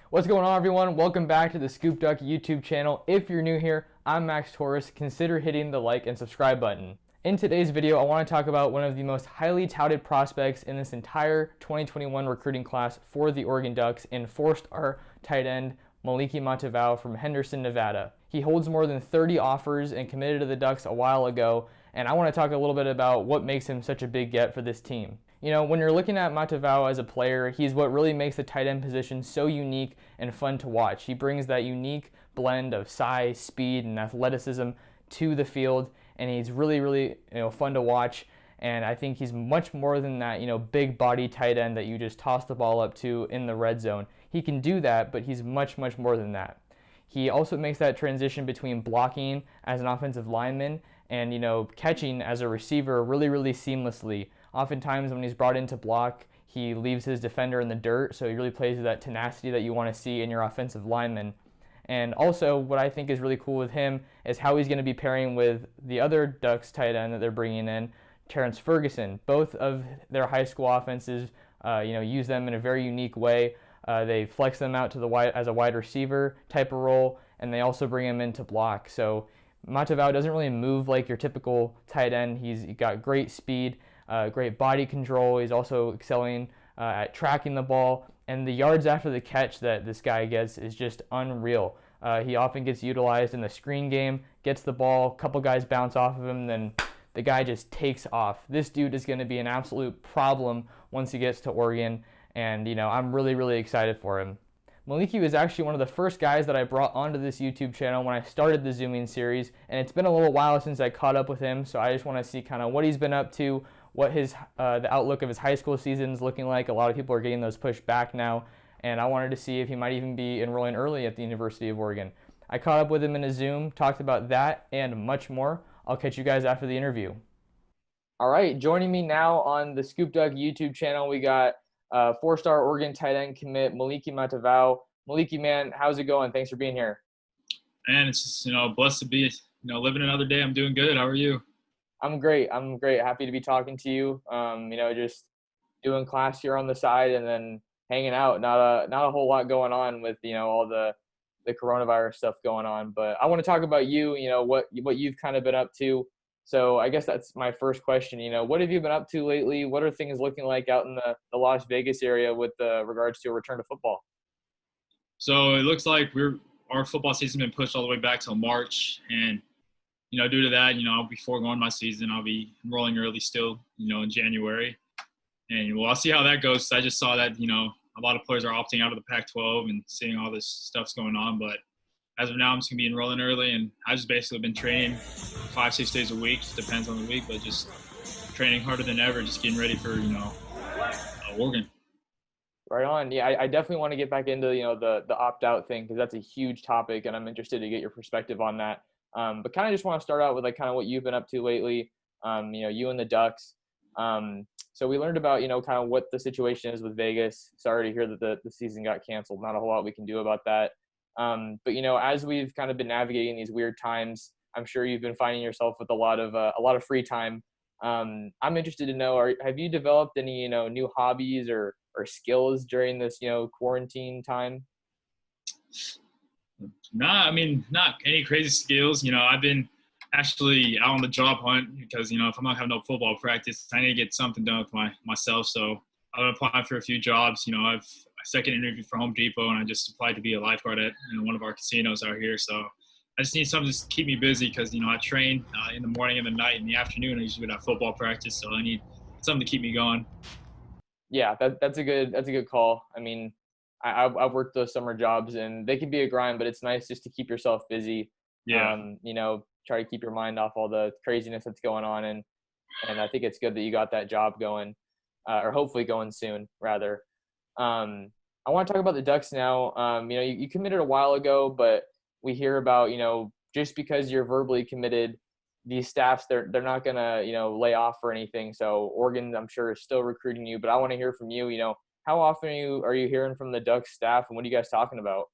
What's going on, everyone? Welcome back to the Scoop Duck YouTube channel. If you're new here, I'm Max Torres. Consider hitting the like and subscribe button. In today's video, I want to talk about one of the most highly touted prospects in this entire 2021 recruiting class for the Oregon Ducks in four-star tight end Moliki Matavao from Henderson, Nevada. He holds more than 30 offers and committed to the Ducks a while ago, and I want to talk a little bit about what makes him such a big get for this team. You know, when you're looking at Matavao as a player, he's what really makes the tight end position so unique and fun to watch. He brings that unique blend of size, speed, and athleticism to the field, and he's really fun to watch. And I think he's much more than that, big body tight end that you just toss the ball up to in the red zone. He can do that, but he's much more than that. He also makes that transition between blocking as an offensive lineman and, catching as a receiver really seamlessly. Oftentimes when he's brought in to block, he leaves his defender in the dirt, so he really plays with that tenacity that you want to see in your offensive lineman. And also, what I think is really cool with him is how he's going to be pairing with the other Ducks tight end that they're bringing in, Terrence Ferguson. Both of their high school offenses, use them in a very unique way. They flex them out to the wide as a wide receiver type of role, and they also bring him in to block. So Matavao doesn't really move like your typical tight end. He's got great speed, great body control. He's also excelling at tracking the ball, and the yards after the catch that this guy gets is just unreal. He often gets utilized in the screen game, gets the ball, a couple guys bounce off of him, then the guy just takes off. This dude is going to be an absolute problem once he gets to Oregon, and I'm really excited for him. Moliki was actually one of the first guys that I brought onto this YouTube channel when I started the Zooming series, and it's been a little while since I caught up with him, so I just want to see kind of what he's been up to, what his the outlook of his high school season is looking like. A lot of people are getting those pushed back now, and I wanted to see if he might even be enrolling early at the University of Oregon. I caught up with him in a Zoom, talked about that and much more. I'll catch you guys after the interview. All right, joining me now on the Scoop Duck YouTube channel, we got four-star Oregon tight end commit Moliki Matavao. Moliki, man, how's it going? Thanks for being here. Man, it's just, blessed to be, living another day. I'm doing good. How are you? I'm great. Happy to be talking to you. Just doing class here on the side and then hanging out. Not a whole lot going on with, all the coronavirus stuff going on. But I want to talk about you, what you've kind of been up to. So I guess that's my first question. What have you been up to lately? What are things looking like out in the Las Vegas area with regards to a return to football? So it looks like our football season's been pushed all the way back till March. And, due to that, before going my season, I'll be enrolling early still, in January. And, I'll see how that goes. I just saw that, a lot of players are opting out of the Pac-12 and seeing all this stuff's going on. But as of now, I'm just going to be enrolling early. And I've just basically been training 5-6 days a week. Just depends on the week, but just training harder than ever, just getting ready for, Oregon. Right on. Yeah, I definitely want to get back into, the opt-out thing because that's a huge topic, and I'm interested to get your perspective on that. But kind of just want to start out with kind of what you've been up to lately, you and the Ducks. So we learned about, kind of what the situation is with Vegas. Sorry to hear that the season got canceled. Not a whole lot we can do about that. But, as we've kind of been navigating these weird times, I'm sure you've been finding yourself with a lot of free time. I'm interested to know, have you developed any, new hobbies or skills during this, quarantine time? Nah, not any crazy skills. I've been actually out on the job hunt because, if I'm not having no football practice, I need to get something done with myself. So I've been applying for a few jobs. I've a second interview for Home Depot, and I just applied to be a lifeguard at one of our casinos out here. So I just need something to keep me busy because, I train in the morning and the night. In the afternoon, I usually have football practice. So I need something to keep me going. Yeah, that's a good call. I've worked those summer jobs and they can be a grind, but it's nice just to keep yourself busy. Yeah. Try to keep your mind off all the craziness that's going on. And I think it's good that you got that job going, or hopefully going soon rather. I want to talk about the Ducks now. You committed a while ago, but we hear about, just because you're verbally committed, these staffs, they're not going to, lay off or anything. So Oregon, I'm sure, is still recruiting you, but I want to hear from you, how often are you hearing from the Ducks staff and what are you guys talking about?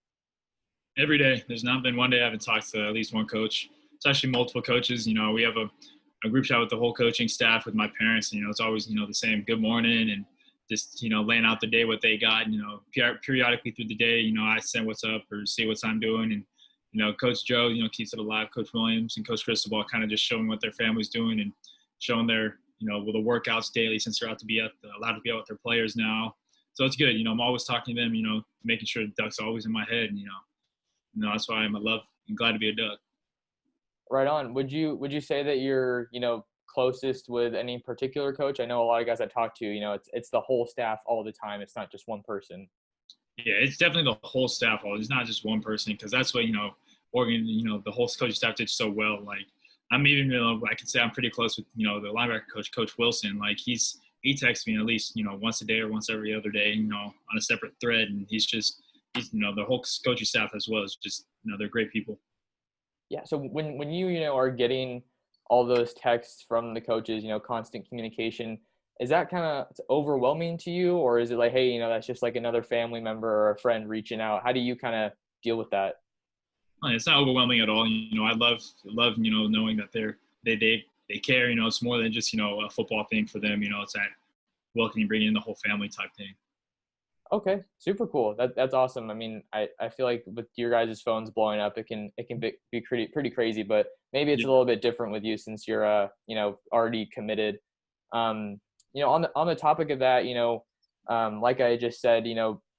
Every day. There's not been one day I haven't talked to at least one coach. It's actually multiple coaches. We have a group chat with the whole coaching staff with my parents. It's always, the same good morning and just, laying out the day, what they got, periodically through the day, I send what's up or see what I'm doing. And, Coach Joe, keeps it alive. Coach Williams and Coach Cristobal kind of just showing what their family's doing and showing their, with the workouts daily since they're allowed to be out with their players now. So it's good. I'm always talking to them, making sure the Duck's always in my head. And, that's why I'm glad to be a Duck. Right on. Would you say that you're, closest with any particular coach? I know a lot of guys I talk to, it's the whole staff all the time. It's not just one person. Yeah, it's definitely the whole staff. It's not just one person, because that's what, Oregon, the whole coaching staff did so well. Like, I'm even, I can say I'm pretty close with, the linebacker coach, Coach Wilson. Like, he texts me at least, once a day or once every other day, on a separate thread. And he's the whole coaching staff as well is just, they're great people. Yeah. So when you, are getting all those texts from the coaches, constant communication, is that kind of overwhelming to you, or is it like, hey, that's just like another family member or a friend reaching out? How do you kind of deal with that? It's not overwhelming at all. I love, knowing that they care. It's more than just, a football thing for them. It's that welcoming, bringing in the whole family type thing. Okay, super cool. That's awesome. I mean, I feel like with your guys' phones blowing up, it can be pretty crazy, but maybe it's a little bit different with you since you're already committed. On the topic of that, like I just said,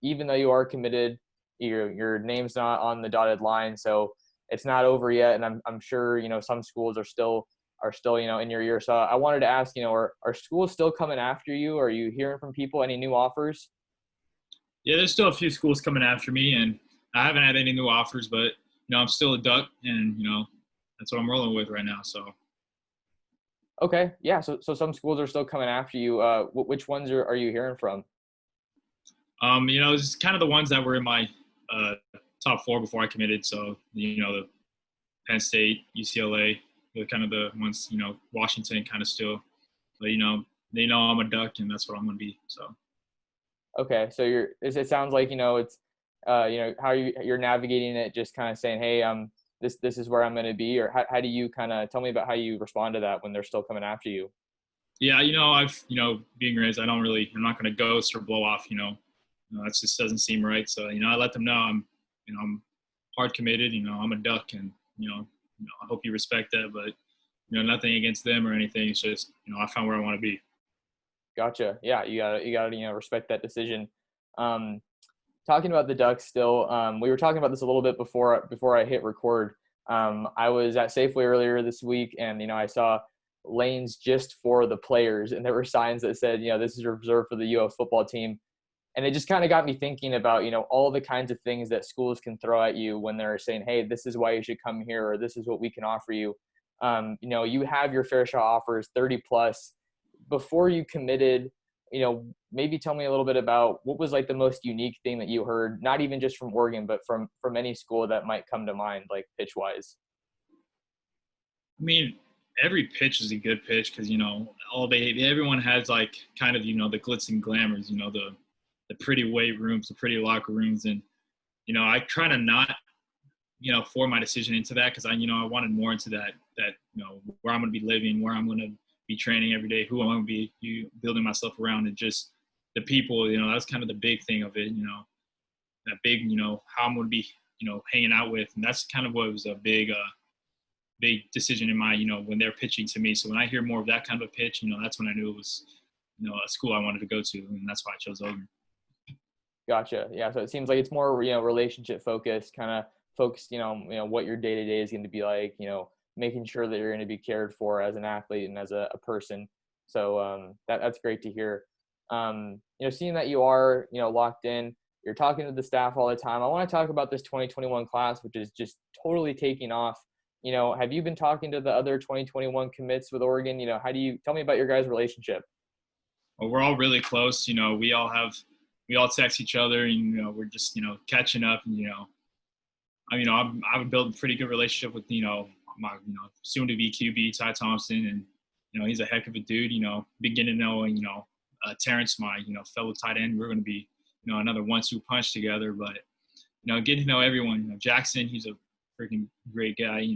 even though you are committed, your name's not on the dotted line, so it's not over yet. And I'm sure some schools are still in your ear. So I wanted to ask, are schools still coming after you? Are you hearing from people any new offers? Yeah, there's still a few schools coming after me, and I haven't had any new offers, but I'm still a Duck, and that's what I'm rolling with right now. So. Okay, yeah. So some schools are still coming after you. Which ones are you hearing from? It's kind of the ones that were in my top four before I committed. So the Penn State, UCLA, they're kind of the ones. Washington kind of still, but they know I'm a Duck, and that's what I'm going to be. So. Okay, so it sounds like it's how you're navigating it, just kind of saying, hey, this is where I'm going to be, or how do you kind of tell me about how you respond to that when they're still coming after you? Yeah, I've being raised, I'm not going to ghost or blow off. That just doesn't seem right. So I let them know I'm hard committed. I'm a Duck, and I hope you respect that, but nothing against them or anything. It's just I found where I want to be. Gotcha. Yeah, you gotta respect that decision. Talking about the Ducks still, we were talking about this a little bit before I hit record. I was at Safeway earlier this week, and I saw lanes just for the players, and there were signs that said, this is reserved for the UF football team. And it just kind of got me thinking about, all the kinds of things that schools can throw at you when they're saying, hey, this is why you should come here, or this is what we can offer you. You have your fair shot offers, 30 plus. Before you committed, maybe tell me a little bit about what was like the most unique thing that you heard, not even just from Oregon, but from any school that might come to mind, like pitch wise. I mean, every pitch is a good pitch because everyone has like kind of the glitz and glamours, the pretty weight rooms, the pretty locker rooms, and I try to not form my decision into that because I wanted more into that where I'm going to be living, where I'm going to be training every day, who I'm going to be building myself around, and just the people. That's kind of the big thing of it. That big how I'm going to be hanging out with, and that's kind of what was a big decision in my when they're pitching to me. So when I hear more of that kind of a pitch, that's when I knew it was a school I wanted to go to, and that's why I chose Oregon. Gotcha. Yeah. So it seems like it's more relationship focused, kind of focused what your day to day is going to be like. Making sure that you're going to be cared for as an athlete and as a person. So that's great to hear. Seeing that you are locked in, you're talking to the staff all the time. I want to talk about this 2021 class, which is just totally taking off. Have you been talking to the other 2021 commits with Oregon? How do you tell me about your guys' relationship? Well, we're all really close. We all text each other, and we're just catching up. And I've built a pretty good relationship with my soon to be QB Ty Thompson, and he's a heck of a dude. Beginning to know Terrence, my fellow tight end. We're going to be another 1-2 punch together. But getting to know everyone. Jackson, he's a freaking great guy.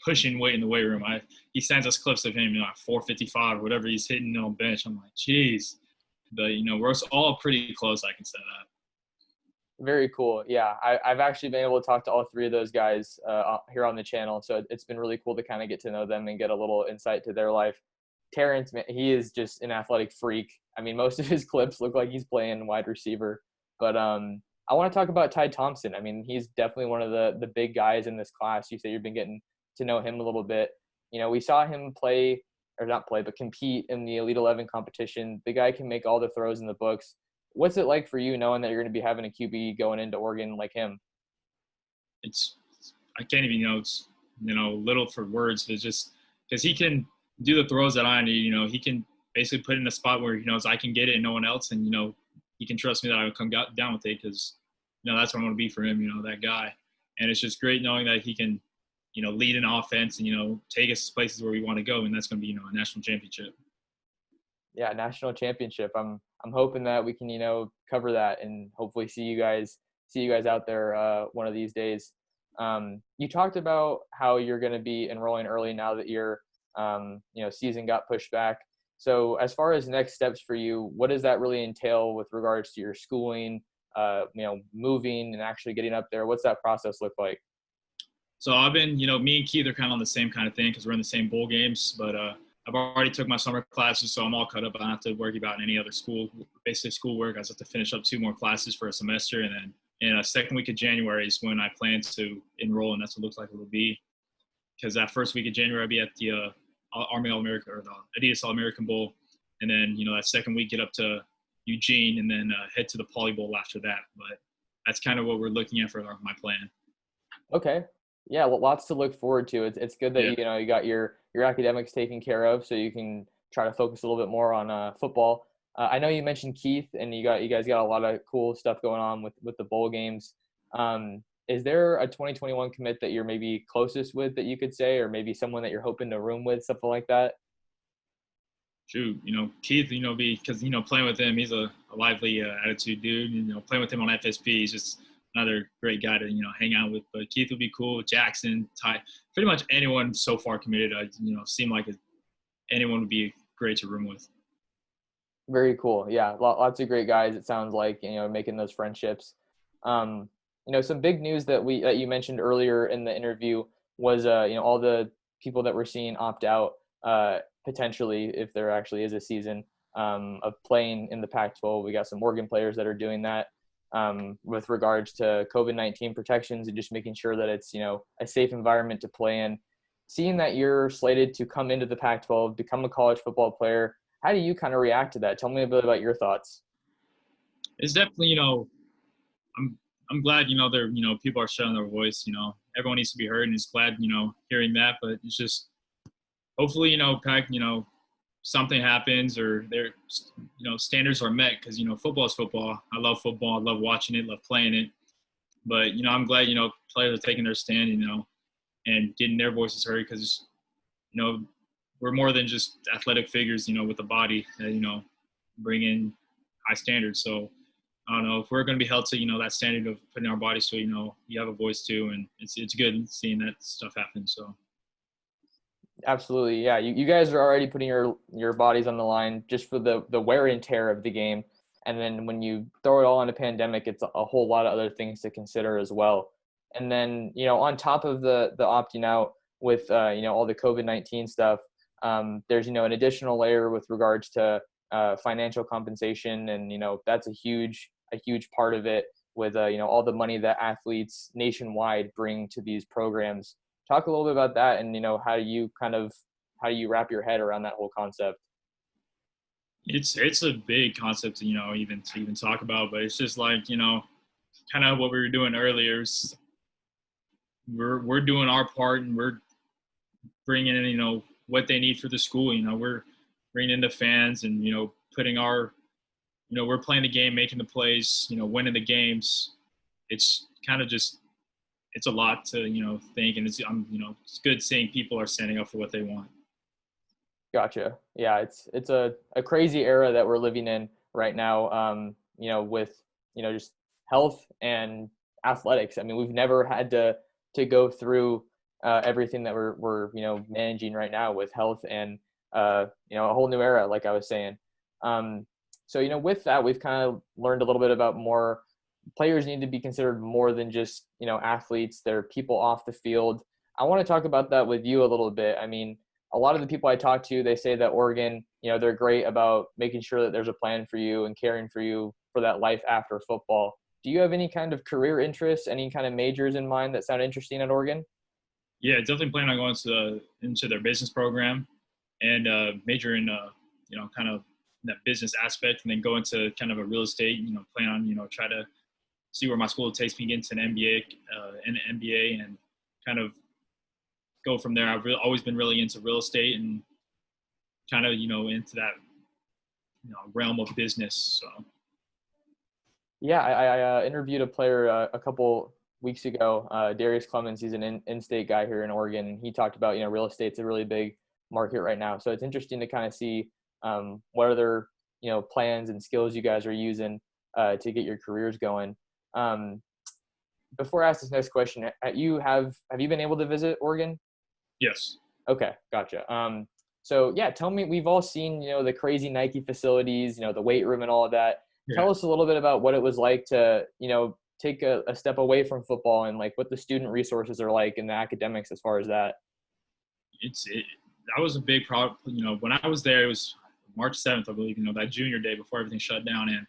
Pushing weight in the weight room. He sends us clips of him, at 455 or whatever he's hitting on bench. I'm like, geez. but we're all pretty close. I can say that. Very cool. Yeah, I've actually been able to talk to all three of those guys here on the channel, so it's been really cool to kind of get to know them and get a little insight to their life. Terrence, man, he is just an athletic freak. I mean, most of his clips look like he's playing wide receiver. But I want to talk about Ty Thompson. I mean, he's definitely one of the big guys in this class. You say you've been getting to know him a little bit. We saw him play, or not play, but compete in the Elite 11 competition. The guy can make all the throws in the books. What's it like for you knowing that you're going to be having a QB going into Oregon like him? I can't even, it's, little for words. It's just because he can do the throws that I need. He can basically put in a spot where he knows I can get it and no one else. And, he can trust me that I will come down with it because, that's what I want to be for him, that guy. And it's just great knowing that he can, lead an offense and, take us to places where we want to go. And that's going to be, a national championship. Yeah, national championship. I'm hoping that we can, cover that and hopefully see you guys out there one of these days. You talked about how you're going to be enrolling early now that your season got pushed back. So as far as next steps for you, what does that really entail with regards to your schooling, moving and actually getting up there? What's that process look like? So I've been, me and Keith are kind of on the same kind of thing because we're in the same bowl games, but I've already took my summer classes, so I'm all caught up. I don't have to worry about any other schoolwork. I just have to finish up 2 more classes for a semester, and then in a second week of January is when I plan to enroll, and that's what it looks like it will be. Because that first week of January, I'll be at the Army All-American or the Adidas All-American Bowl, and then that second week get up to Eugene, and then head to the Poly Bowl after that. But that's kind of what we're looking at for my plan. Okay. Yeah, well, lots to look forward to. It's good that you got your academics taken care of, so you can try to focus a little bit more on football. I know you mentioned Keith, and you guys got a lot of cool stuff going on with the bowl games. Is there a 2021 commit that you're maybe closest with that you could say, or maybe someone that you're hoping to room with, something like that? Shoot, Keith, because playing with him, he's a lively attitude dude. Playing with him on FSP, he's just another great guy to hang out with. But Keith would be cool. Jackson, Ty, pretty much anyone so far committed. Seem like anyone would be great to room with. Very cool. Yeah, lots of great guys. It sounds like making those friendships. Some big news that you mentioned earlier in the interview was all the people that we're seeing opt out potentially if there actually is a season of playing in the Pac-12. We got some Oregon players that are doing that. With regards to COVID-19 protections and just making sure that it's, a safe environment to play in. Seeing that you're slated to come into the Pac-12, become a college football player, how do you kind of react to that? Tell me a bit about your thoughts. It's definitely, I'm glad, people are showing their voice, everyone needs to be heard, and it's glad, hearing that, but it's just hopefully, Pac, something happens or their standards are met because football is football. I love football. I love watching it, love playing it. But I'm glad players are taking their stand, and getting their voices heard because we're more than just athletic figures, with the body that bring in high standards. So I don't know if we're going to be held to that standard of putting our bodies to you have a voice too, and it's good seeing that stuff happen. So. Absolutely. Yeah. You guys are already putting your bodies on the line just for the wear and tear of the game. And then when you throw it all in a pandemic, it's a whole lot of other things to consider as well. And then, on top of the opting out with, all the COVID-19 stuff, there's, an additional layer with regards to financial compensation. And, that's a huge part of it with, all the money that athletes nationwide bring to these programs. Talk a little bit about that and, how do you wrap your head around that whole concept? It's a big concept to, even talk about, but it's just like, kind of what we were doing earlier. We're doing our part and we're bringing in, what they need for the school. We're bringing in the fans and, putting our, we're playing the game, making the plays, winning the games. It's kind of just, it's a lot to, think, and it's good seeing people are standing up for what they want. Gotcha. Yeah, it's a crazy era that we're living in right now. With just health and athletics. I mean, we've never had to go through everything that we're managing right now with health and a whole new era, like I was saying. So, with that, we've kind of learned a little bit about more players need to be considered more than just, athletes. They're people off the field. I want to talk about that with you a little bit. I mean, a lot of the people I talk to, they say that Oregon, they're great about making sure that there's a plan for you and caring for you for that life after football. Do you have any kind of career interests, any kind of majors in mind that sound interesting at Oregon? Yeah, definitely plan on going into their business program and major in kind of that business aspect, and then go into kind of a real estate. Plan on try to see where my school takes me, get into an MBA, and kind of go from there. I've always been really into real estate and kind of into that realm of business. So. Yeah, I interviewed a player a couple weeks ago, Darius Clemens. He's an in-state guy here in Oregon, and he talked about real estate's a really big market right now. So it's interesting to kind of see what other plans and skills you guys are using to get your careers going. Before I ask this next question, have you been able to visit Oregon? Yes. Okay, gotcha. So yeah, tell me, we've all seen the crazy Nike facilities, the weight room and all of that. Yeah. Tell us a little bit about what it was like to take a step away from football, and like what the student resources are like and the academics as far as that. That was a big problem. When I was there, it was March 7th, I believe, that junior day before everything shut down. And,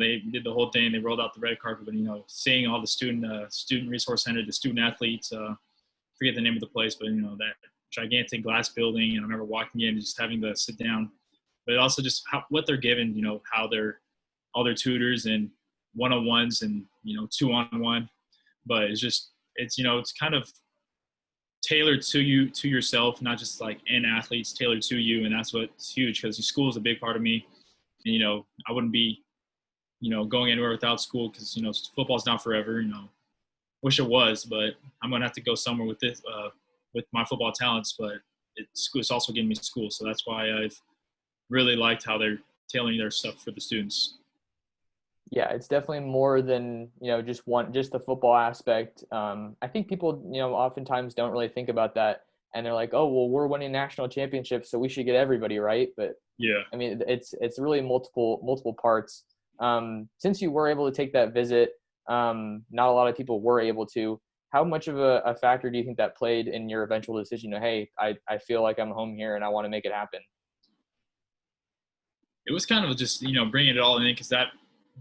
they did the whole thing. They rolled out the red carpet, but, seeing all the student resource center, the student athletes, forget the name of the place, but, that gigantic glass building. And I remember walking in and just having to sit down, but also just what they're given, how all their tutors and one-on-ones and, 2-on-1, but it's kind of tailored to you, to yourself, not just like in athletes, tailored to you. And that's what's huge, because school is a big part of me. And, I wouldn't be, going anywhere without school, because, football's not forever, wish it was, but I'm going to have to go somewhere with this, with my football talents, but it's also giving me school. So that's why I've really liked how they're tailoring their stuff for the students. Yeah, it's definitely more than, just the football aspect. I think people, oftentimes don't really think about that, and they're like, oh, well, we're winning national championships, so we should get everybody, right? But yeah, I mean, it's really multiple parts. Since you were able to take that visit, not a lot of people were able to. How much of a factor do you think that played in your eventual decision to, hey, I feel like I'm home here and I want to make it happen? It was kind of just, bringing it all in, because that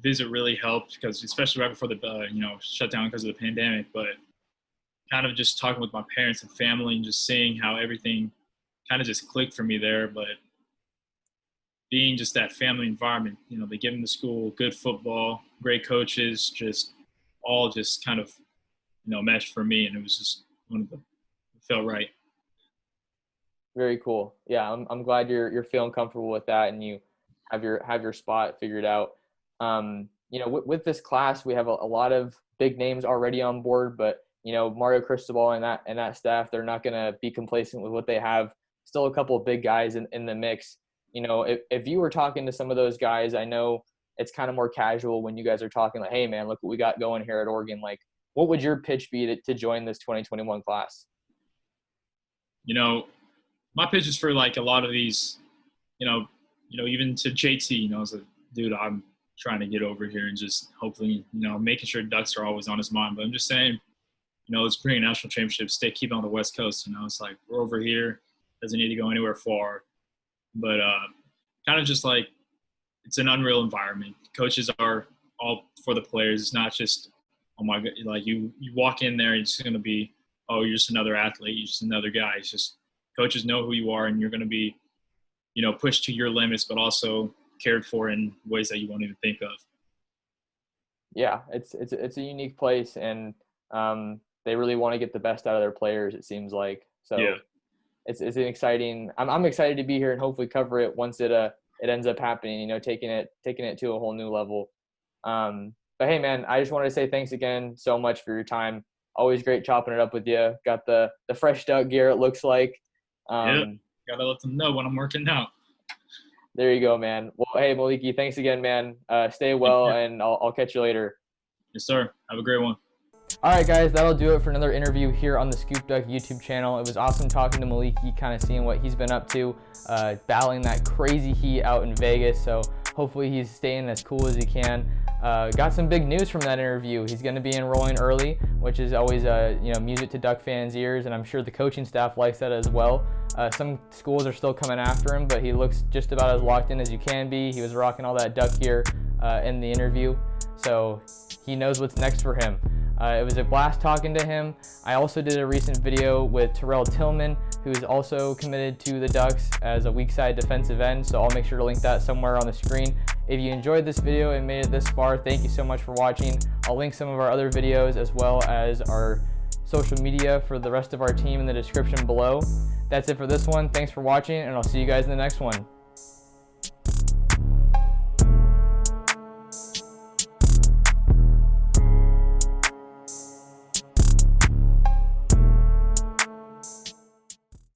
visit really helped, because especially right before the shutdown because of the pandemic, but kind of just talking with my parents and family and just seeing how everything kind of just clicked for me there. But being just that family environment, they give them the school, good football, great coaches, just all just kind of meshed for me, and it was just it felt right. Very cool. Yeah, I'm glad you're feeling comfortable with that, and you have your spot figured out. With this class, we have a lot of big names already on board, but Mario Cristobal and that staff, they're not going to be complacent with what they have. Still a couple of big guys in the mix. If you were talking to some of those guys, I know it's kind of more casual when you guys are talking like, hey man, look what we got going here at Oregon. Like, what would your pitch be to join this 2021 class? My pitch is for like a lot of these, even to JT, as a dude, I'm trying to get over here and just hopefully, making sure ducks are always on his mind. But I'm just saying, let's bring a national championship, keep it on the West Coast. It's like we're over here, doesn't need to go anywhere far. But kind of just like it's an unreal environment. Coaches are all for the players. It's not just, oh my God, like you walk in there, it's going to be, oh, you're just another athlete, you're just another guy. It's just coaches know who you are, and you're going to be, pushed to your limits, but also cared for in ways that you won't even think of. Yeah, it's a unique place, and they really want to get the best out of their players, it seems like. So yeah. It's an exciting. I'm excited to be here and hopefully cover it once it ends up happening. Taking it to a whole new level. But hey, man, I just wanted to say thanks again so much for your time. Always great chopping it up with you. Got the fresh duck gear, it looks like. Yeah, gotta let them know when I'm working out. There you go, man. Well, hey, Moliki, thanks again, man. Stay well, and I'll catch you later. Yes, sir. Have a great one. All right, guys, that'll do it for another interview here on the Scoop Duck YouTube channel. It was awesome talking to Moliki, kind of seeing what he's been up to, battling that crazy heat out in Vegas. So Hopefully he's staying as cool as he can. Got some big news from that interview. He's going to be enrolling early, which is always music to Duck fans' ears, and I'm sure the coaching staff likes that as well. Some schools are still coming after him, but he looks just about as locked in as you can be. He was rocking all that Duck gear in the interview, so he knows what's next for him. It was a blast talking to him. I also did a recent video with Terrell Tillman, who is also committed to the Ducks as a weak side defensive end, so I'll make sure to link that somewhere on the screen. If you enjoyed this video and made it this far, thank you so much for watching. I'll link some of our other videos as well as our social media for the rest of our team in the description below. That's it for this one. Thanks for watching, and I'll see you guys in the next one.